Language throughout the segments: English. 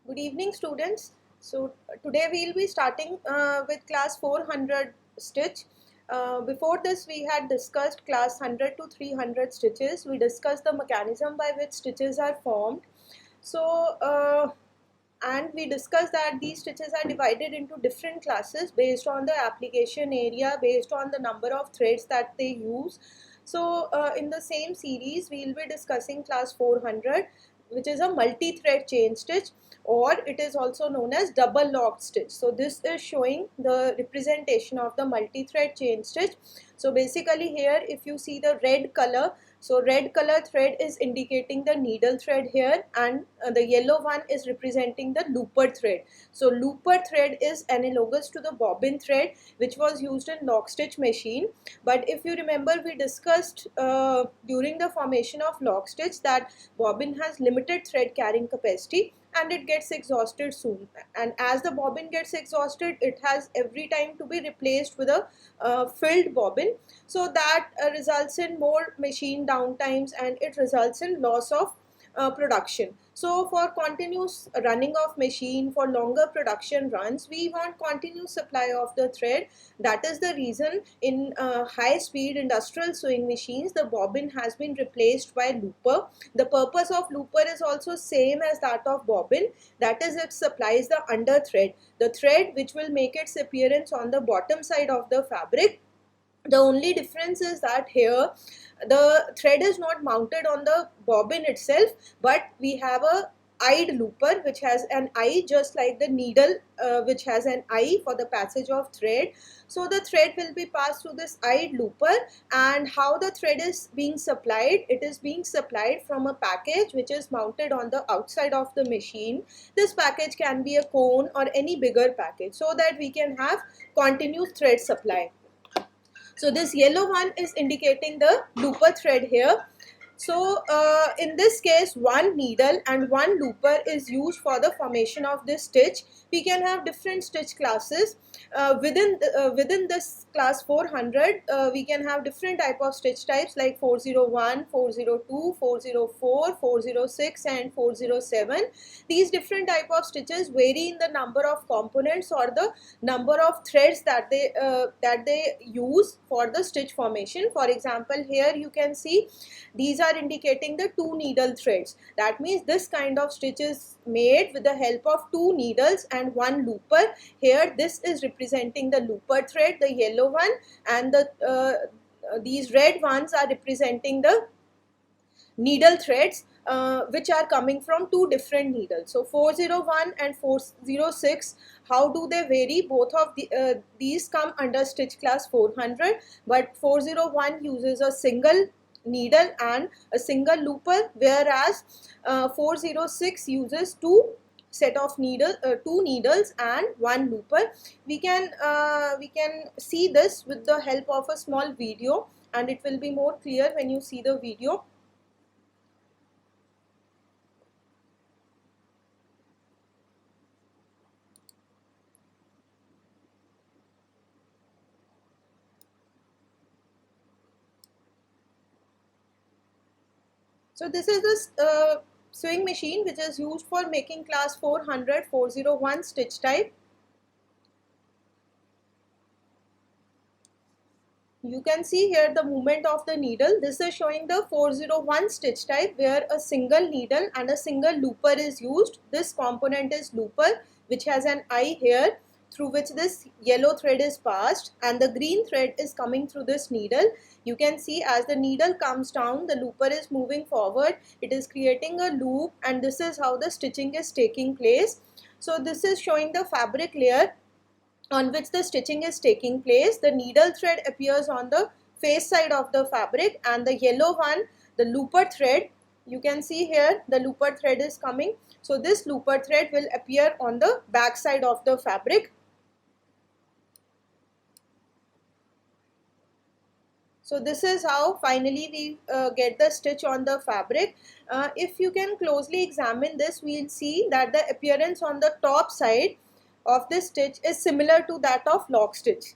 Good evening, students. So today we will be starting with class 400 stitch. Before this we had discussed class 100 to 300 stitches. We discussed the mechanism by which stitches are formed. And we discussed that these stitches are divided into different classes based on the application area, based on the number of threads that they use. In the same series we will be discussing class 400, which is a multi-thread chain stitch, or it is also known as double locked stitch. So this is showing the representation of the multi-thread chain stitch. So basically here if you see the red color, so red color thread is indicating the needle thread here, and the yellow one is representing the looper thread. So looper thread is analogous to the bobbin thread, which was used in lock stitch machine. But if you remember, we discussed during the formation of lock stitch that bobbin has limited thread carrying capacity and it gets exhausted soon, and as the bobbin gets exhausted it has every time to be replaced with a filled bobbin. So that results in more machine downtimes and it results in loss of production. So for continuous running of machine, for longer production runs, we want continuous supply of the thread. That is the reason in high speed industrial sewing machines the bobbin has been replaced by looper. The purpose of looper is also same as that of bobbin, that is it supplies the under thread, the thread which will make its appearance on the bottom side of the fabric. The only difference is that here the thread is not mounted on the bobbin itself, but we have a eyed looper which has an eye, just like the needle which has an eye for the passage of thread. So the thread will be passed through this eyed looper, and how the thread is being supplied, it is being supplied from a package which is mounted on the outside of the machine. This package can be a cone or any bigger package, so that we can have continuous thread supply. So this yellow one is indicating the looper thread here. So in this case, one needle and one looper is used for the formation of this stitch. We can have different stitch classes. Within this class 400, we can have different type of stitch types like 401, 402, 404, 406 and 407. These different type of stitches vary in the number of components or the number of threads that they use for the stitch formation. For example, here you can see these are indicating the two needle threads. That means this kind of stitch is made with the help of two needles and one looper. Here this is representing the looper thread, the yellow one, and these red ones are representing the needle threads which are coming from two different needles. So 401 and 406, how do they vary? Both of these come under stitch class 400, but 401 uses a single needle and a single looper, whereas 406 uses two needles and one looper. We can see this with the help of a small video, and it will be more clear when you see the video. So this is this sewing machine which is used for making class 400 401 stitch type. You can see here the movement of the needle. This is showing the 401 stitch type where a single needle and a single looper is used. This component is looper, which has an eye here through which this yellow thread is passed, and the green thread is coming through this needle. You can see as the needle comes down, the looper is moving forward. It is creating a loop, and this is how the stitching is taking place. So this is showing the fabric layer on which the stitching is taking place. The needle thread appears on the face side of the fabric, and the yellow one, the looper thread, you can see here the looper thread is coming. So this looper thread will appear on the back side of the fabric. So this is how finally we get the stitch on the fabric. If you can closely examine this, we will see that the appearance on the top side of this stitch is similar to that of lock stitch.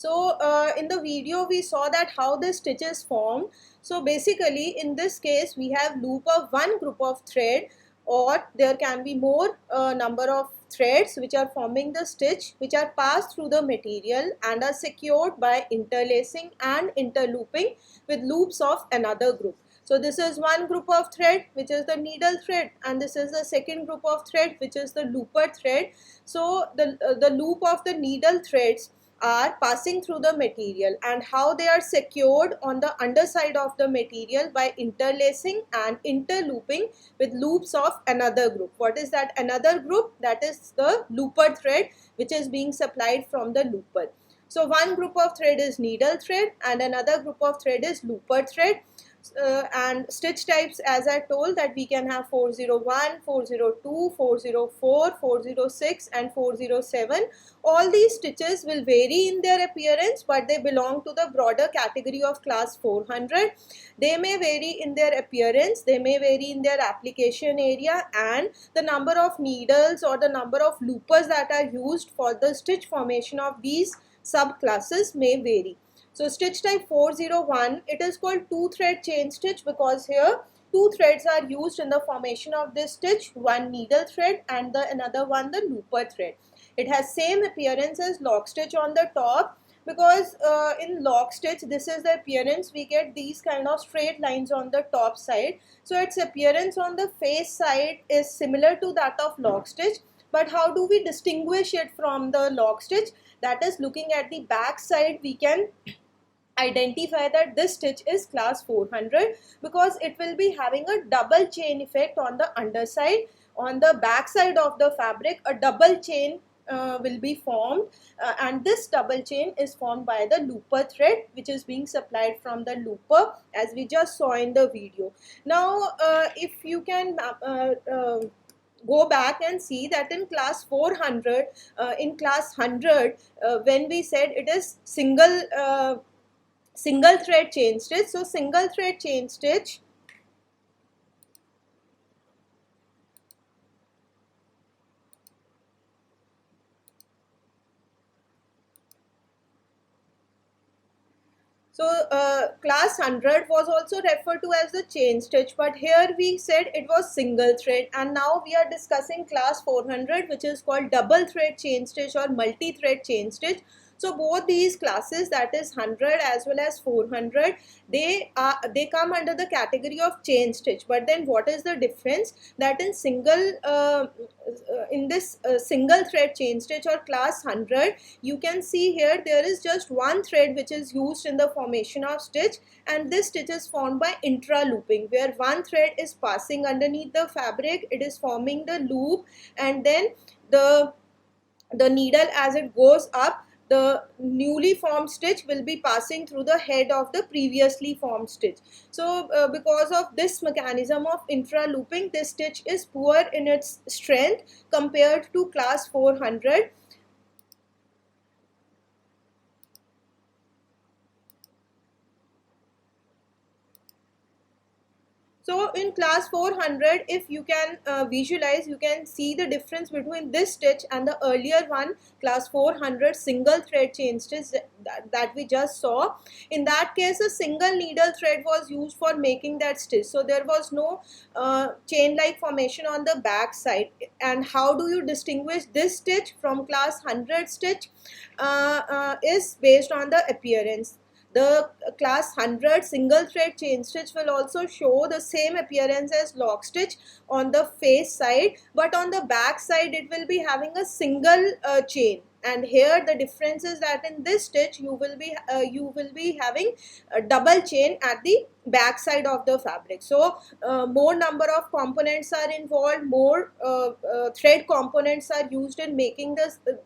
So in the video we saw that how the stitch is formed. So basically in this case we have loop of one group of thread, or there can be more number of threads which are forming the stitch, which are passed through the material and are secured by interlacing and interlooping with loops of another group. So this is one group of thread, which is the needle thread, and this is the second group of thread, which is the looper thread. So the loop of the needle threads are passing through the material, and how they are secured on the underside of the material by interlacing and interlooping with loops of another group. What is that another group? That is the looper thread, which is being supplied from the looper. So one group of thread is needle thread and another group of thread is looper thread. And stitch types, as I told, that we can have 401, 402, 404, 406 and 407. All these stitches will vary in their appearance, but they belong to the broader category of class 400. They may vary in their appearance, they may vary in their application area, and the number of needles or the number of loopers that are used for the stitch formation of these subclasses may vary. So stitch type 401, it is called two thread chain stitch because here two threads are used in the formation of this stitch, one needle thread and the another one the looper thread. It has same appearance as lock stitch on the top, because in lock stitch this is the appearance, we get these kind of straight lines on the top side. So its appearance on the face side is similar to that of lock stitch. But how do we distinguish it from the lock stitch? That is, looking at the back side we can identify that this stitch is class 400 because it will be having a double chain effect on the underside. On the back side of the fabric, a double chain will be formed, and this double chain is formed by the looper thread, which is being supplied from the looper, as we just saw in the video. Now if you can go back and see that in class 400, in class 100, when we said it is single thread chain stitch. So single thread chain stitch class 100 was also referred to as the chain stitch, but here we said it was single thread, and now we are discussing class 400, which is called double thread chain stitch or multi-thread chain stitch. So both these classes, that is 100 as well as 400, they come under the category of chain stitch. But then what is the difference? That in this single thread chain stitch or class 100, you can see here there is just one thread which is used in the formation of stitch, and this stitch is formed by intra-looping, where one thread is passing underneath the fabric, it is forming the loop, and then the needle, as it goes up, the newly formed stitch will be passing through the head of the previously formed stitch. So because of this mechanism of intra-looping, this stitch is poor in its strength compared to class 400. So in class 400, if you can visualize, you can see the difference between this stitch and the earlier one, class 400 single thread chain stitch that we just saw. In that case, a single needle thread was used for making that stitch. So there was no chain-like formation on the back side. And how do you distinguish this stitch from class 100 stitch? Is based on the appearance. The class 100 single thread chain stitch will also show the same appearance as lock stitch on the face side, but on the back side it will be having a single chain. And here the difference is that in this stitch you will be having a double chain at the back side of the fabric. So more number of components are involved, more thread components are used in making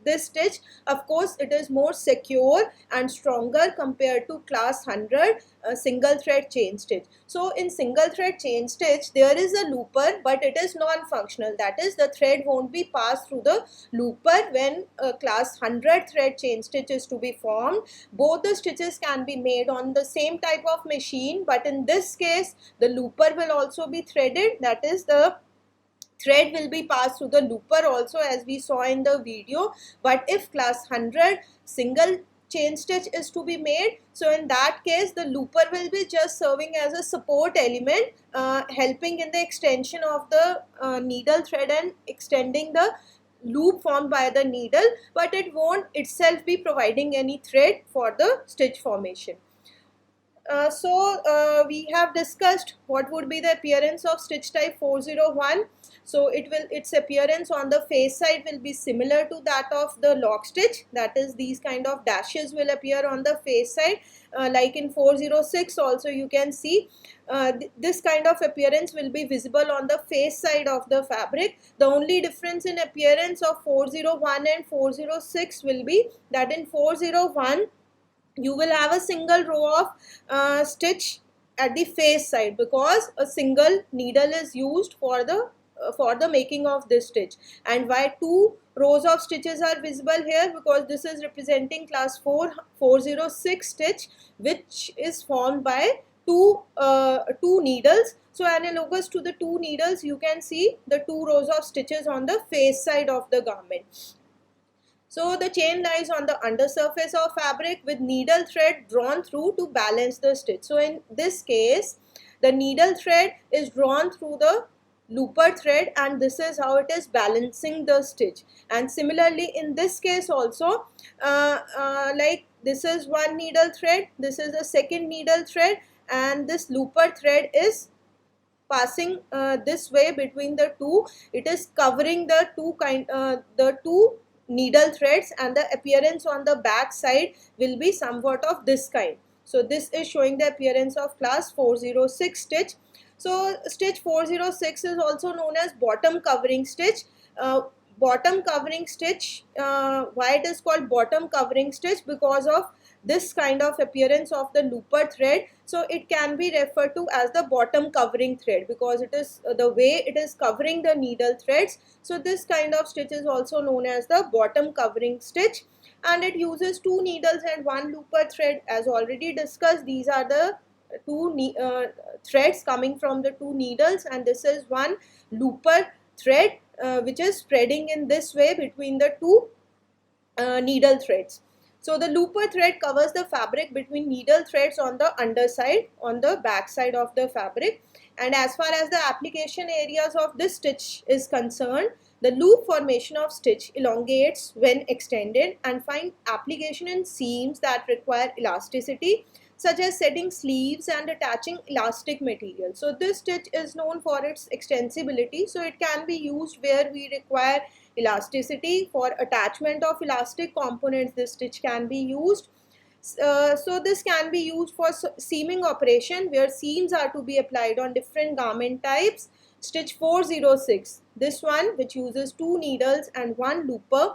this stitch. Of course it is more secure and stronger compared to class 100 single thread chain stitch. So in single thread chain stitch there is a looper, but it is non-functional. That is, the thread won't be passed through the looper when class 100 thread chain stitch is to be formed. Both the stitches can be made on the same type of machine, but in this case the looper will also be threaded. That is, the thread will be passed through the looper also, as we saw in the video. But if class 100 single chain stitch is to be made. So in that case, the looper will be just serving as a support element, helping in the extension of the needle thread and extending the loop formed by the needle, but it won't itself be providing any thread for the stitch formation. We have discussed what would be the appearance of stitch type 401. So its appearance on the face side will be similar to that of the lock stitch, that is these kind of dashes will appear on the face side, like in 406 also you can see this kind of appearance will be visible on the face side of the fabric. The only difference in appearance of 401 and 406 will be that in 401 you will have a single row of stitch at the face side, because a single needle is used for the making of this stitch. And why two rows of stitches are visible here? Because this is representing class 406 stitch, which is formed by two needles. So analogous to the two needles, you can see the two rows of stitches on the face side of the garment. So the chain lies on the undersurface of fabric with needle thread drawn through to balance the stitch. So in this case, the needle thread is drawn through the looper thread, and this is how it is balancing the stitch. And similarly in this case also, like this is one needle thread, this is the second needle thread, and this looper thread is passing this way between the two. It is covering the two needle threads, and the appearance on the back side will be somewhat of this kind. So this is showing the appearance of class 406 stitch. So stitch 406 is also known as bottom covering stitch. Bottom covering stitch, why it is called bottom covering stitch? Because of this kind of appearance of the looper thread. So it can be referred to as the bottom covering thread, because it is the way it is covering the needle threads. So this kind of stitch is also known as the bottom covering stitch, and it uses two needles and one looper thread. As already discussed, these are the two threads coming from the two needles, and this is one looper thread which is spreading in this way between the two needle threads. So the looper thread covers the fabric between needle threads on the underside, on the back side of the fabric. And as far as the application areas of this stitch is concerned, the loop formation of stitch elongates when extended and find application in seams that require elasticity, such as setting sleeves and attaching elastic material. So this stitch is known for its extensibility, so it can be used where we require elasticity. For attachment of elastic components, this stitch can be used. So this can be used for seaming operation, where seams are to be applied on different garment types. Stitch 406, this one which uses two needles and one looper,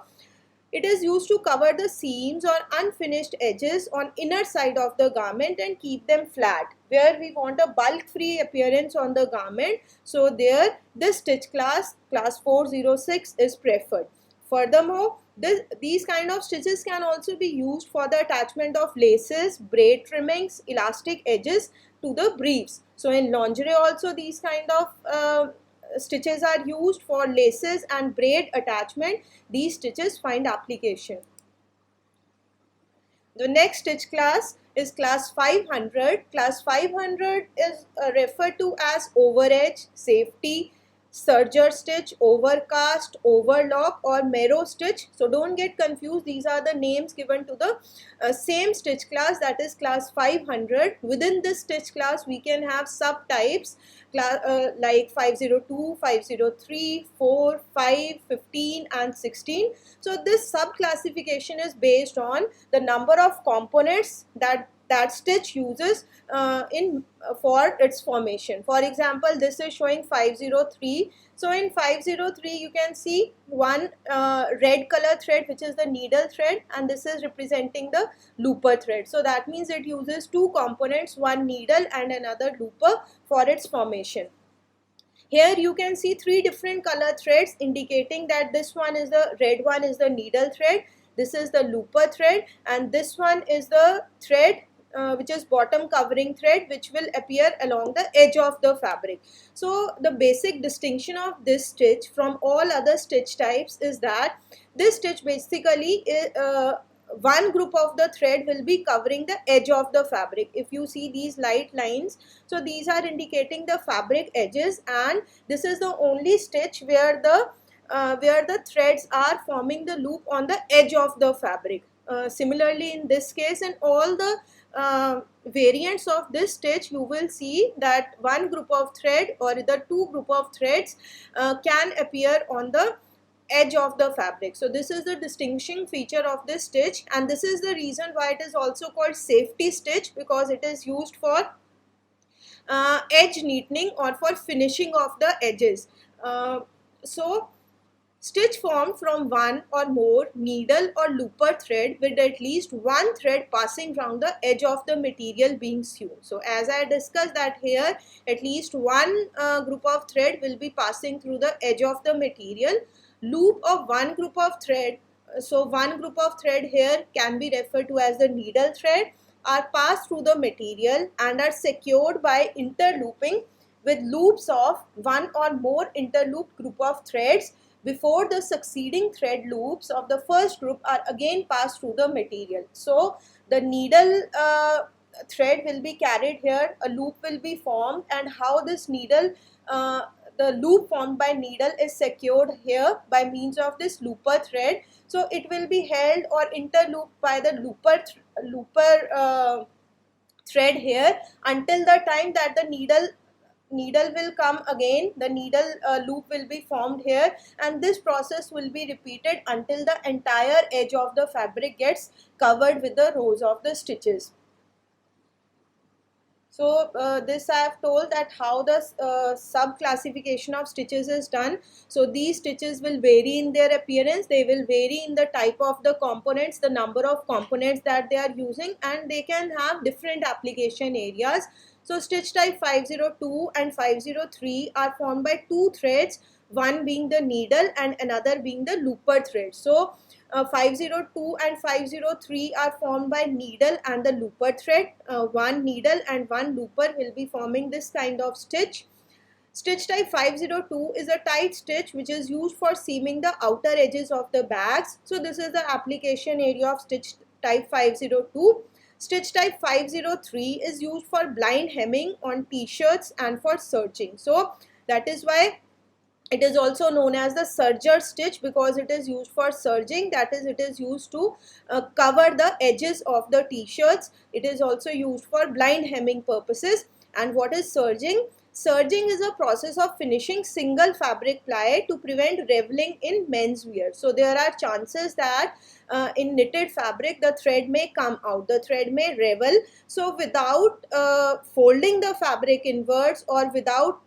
it is used to cover the seams or unfinished edges on inner side of the garment and keep them flat, where we want a bulk free appearance on the garment. So there this stitch class 406 is preferred. Furthermore, these kind of stitches can also be used for the attachment of laces, braid trimmings, elastic edges to the briefs. So in lingerie also these kind of stitches are used for laces and braid attachment. These stitches find application. The next stitch class is class 500. Class 500 is referred to as overedge, safety, serger stitch, overcast, overlock, or marrow stitch. So don't get confused, these are the names given to the same stitch class, that is class 500. Within this stitch class we can have subtypes like 502, 503, 4, 5, 15 and 16. So this sub classification is based on the number of components that stitch uses for its formation. For example, this is showing 503. So in 503 you can see one red color thread which is the needle thread, and this is representing the looper thread. So that means it uses two components, one needle and another looper for its formation. Here you can see three different color threads, indicating that this one is the red one is the needle thread, this is the looper thread, and this one is the thread which is bottom covering thread, which will appear along the edge of the fabric. So the basic distinction of this stitch from all other stitch types is that this stitch basically one group of the thread will be covering the edge of the fabric. If you see these light lines, so these are indicating the fabric edges, and this is the only stitch where the threads are forming the loop on the edge of the fabric. Similarly, in this case, in all the variants of this stitch, you will see that one group of thread or the two group of threads can appear on the edge of the fabric. So this is the distinguishing feature of this stitch, and this is the reason why it is also called safety stitch, because it is used for edge neatening or for finishing of the edges. So stitch formed from one or more needle or looper thread with at least one thread passing round the edge of the material being sewn. So as I discussed that here, at least one group of thread will be passing through the edge of the material. Loop of one group of thread, so one group of thread here can be referred to as the needle thread, are passed through the material and are secured by interlooping with loops of one or more interlooped group of threads before the succeeding thread loops of the first group are again passed through the material. So the needle thread will be carried here, a loop will be formed, and how this needle the loop formed by needle is secured here by means of this looper thread. So it will be held or interlooped by the looper thread here until the time that the needle will come again. The needle loop will be formed here, and this process will be repeated until the entire edge of the fabric gets covered with the rows of the stitches. So this I have told that how the sub classification of stitches is done. So these stitches will vary in their appearance, they will vary in the type of the components, the number of components that they are using, and they can have different application areas. So stitch type 502 and 503 are formed by two threads, one being the needle and another being the looper thread. So 502 and 503 are formed by needle and the looper thread. One needle and one looper will be forming this kind of stitch. Stitch type 502 is a tight stitch which is used for seaming the outer edges of the bags. So this is the application area of stitch type 502. Stitch type 503 is used for blind hemming on t-shirts and for serging. So that is why it is also known as the serger stitch, because it is used for serging, that is, it is used to cover the edges of the t-shirts. It is also used for blind hemming purposes. And what is serging? Serging is a process of finishing single fabric ply to prevent raveling in menswear. So there are chances that in knitted fabric the thread may come out, the thread may ravel. So without folding the fabric inwards or without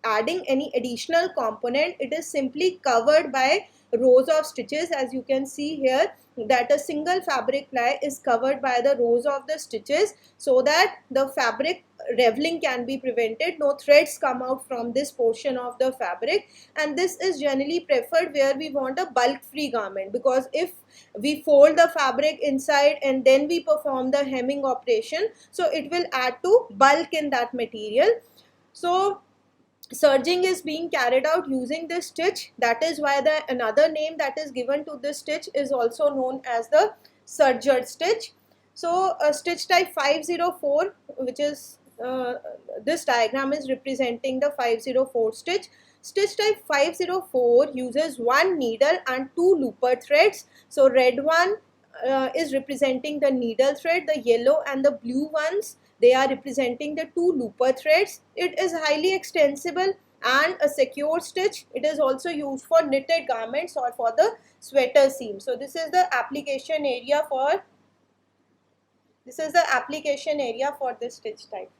adding any additional component, it is simply covered by rows of stitches. As you can see here, that a single fabric ply is covered by the rows of the stitches, so that the fabric raveling can be prevented, no threads come out from this portion of the fabric. And this is generally preferred where we want a bulk free garment, because if we fold the fabric inside and then we perform the hemming operation, so it will add to bulk in that material. So serging is being carried out using this stitch. That is why the another name that is given to this stitch is also known as the serger stitch. So stitch type 504, which is this diagram is representing the 504 stitch. Stitch type 504 uses one needle and two looper threads. So red one is representing the needle thread, the yellow and the blue ones, they are representing the two looper threads. It is highly extensible and a secure stitch. It is also used for knitted garments or for the sweater seam. So this is the application area for this stitch type.